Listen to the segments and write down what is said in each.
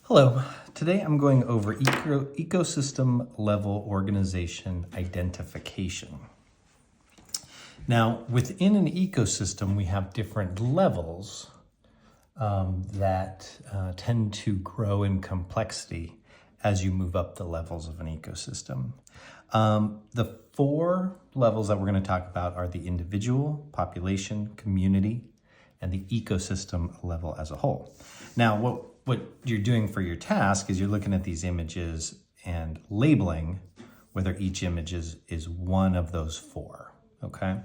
Hello, today I'm going over ecosystem level organization identification. Now, within an ecosystem, we have different levels that tend to grow in complexity as you move up the levels of an ecosystem. The four levels that we're going to talk about are the individual, population, community, and the ecosystem level as a whole. Now, what you're doing for your task is you're looking at these images and labeling whether each image is one of those four, okay?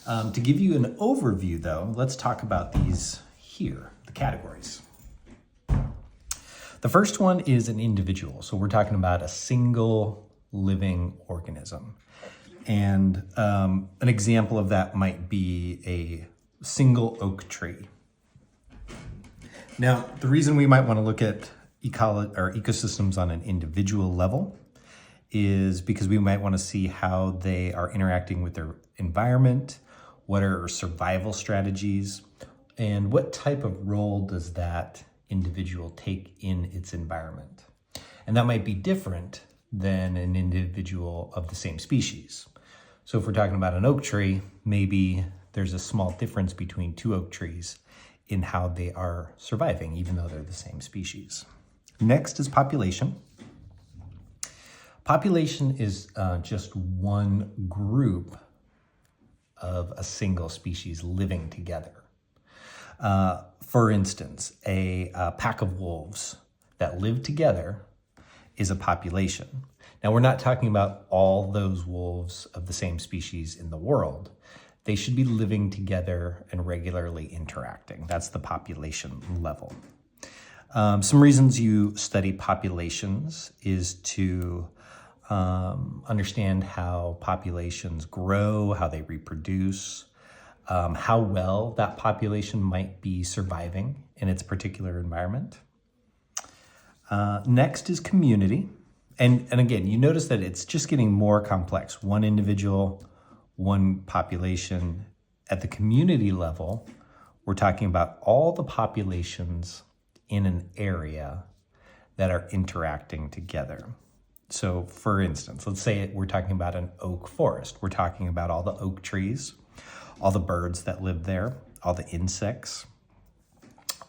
To give you an overview though, let's talk about these here, the categories. The first one is an individual. So we're talking about a single living organism. And an example of that might be a single oak tree. Now, the reason we might want to look at ecosystems on an individual level is because we might want to see how they are interacting with their environment, what are survival strategies, and what type of role does that individual take in its environment. And that might be different than an individual of the same species. So if we're talking about an oak tree, maybe there's a small difference between two oak trees in how they are surviving, even though they're the same species. Next is population. Population is just one group of a single species living together. For instance, a pack of wolves that live together is a population. Now, we're not talking about all those wolves of the same species in the world. They should be living together and regularly interacting. That's the population level. Some reasons you study populations is to understand how populations grow, how they reproduce, how well that population might be surviving in its particular environment. Next is community. And again, you notice that it's just getting more complex. One individual, one population. At the community level, we're talking about all the populations in an area that are interacting together. So for instance, let's say we're talking about an oak forest. We're talking about all the oak trees, all the birds that live there, all the insects,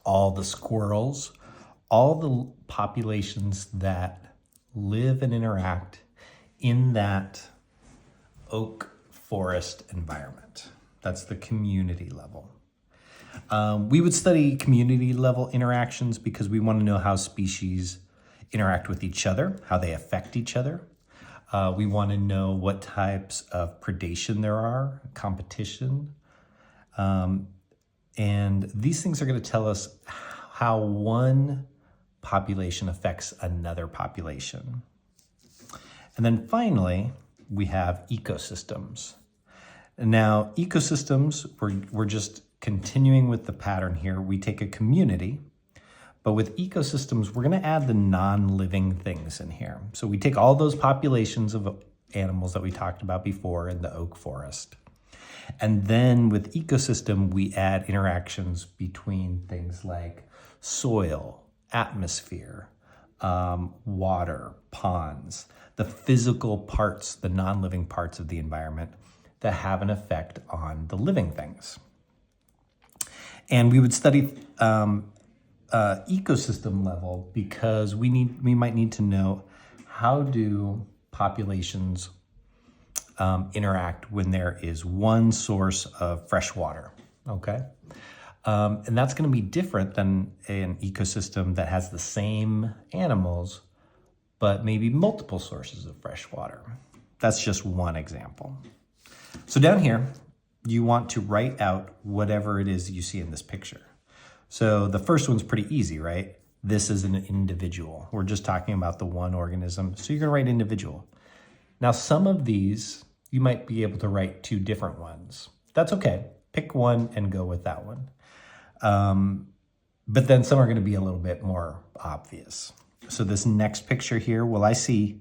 all the squirrels, all the populations that live and interact in that oak forest environment. That's the community level. We would study community level interactions because we want to know how species interact with each other, how they affect each other. We want to know what types of predation there are, competition. And these things are going to tell us how one population affects another population. And then finally, we have ecosystems. Now, ecosystems, we're just continuing with the pattern here. We take a community, but with ecosystems, we're going to add the non-living things in here. So we take all those populations of animals that we talked about before in the oak forest. And then with ecosystem, we add interactions between things like soil, atmosphere, water, ponds, the physical parts, the non-living parts of the environment that have an effect on the living things. And we would study ecosystem level because we might need to know how do populations interact when there is one source of fresh water, okay? And that's going to be different than an ecosystem that has the same animals, but maybe multiple sources of fresh water. That's just one example. So down here, you want to write out whatever it is you see in this picture. So the first one's pretty easy, right? This is an individual. We're just talking about the one organism. So you're going to write individual. Now, some of these, you might be able to write two different ones. That's okay. Pick one and go with that one. But then some are going to be a little bit more obvious. So this next picture here, well, I see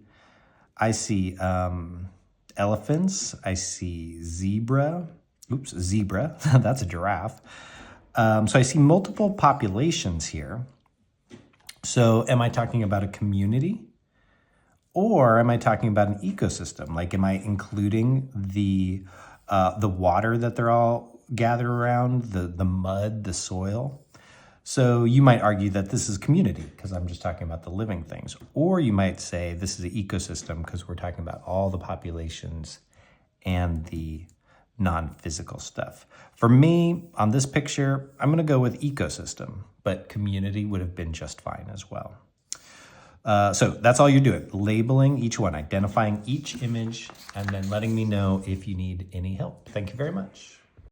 elephants. I see zebra. That's a giraffe. So I see multiple populations here. So am I talking about a community? Or am I talking about an ecosystem? Like, am I including the water that they're all gathered around, the mud, the soil? So you might argue that this is community because I'm just talking about the living things. Or you might say this is an ecosystem because we're talking about all the populations and the non-physical stuff. For me, on this picture, I'm going to go with ecosystem, but community would have been just fine as well. So that's all you're doing, labeling each one, identifying each image, and then letting me know if you need any help. Thank you very much.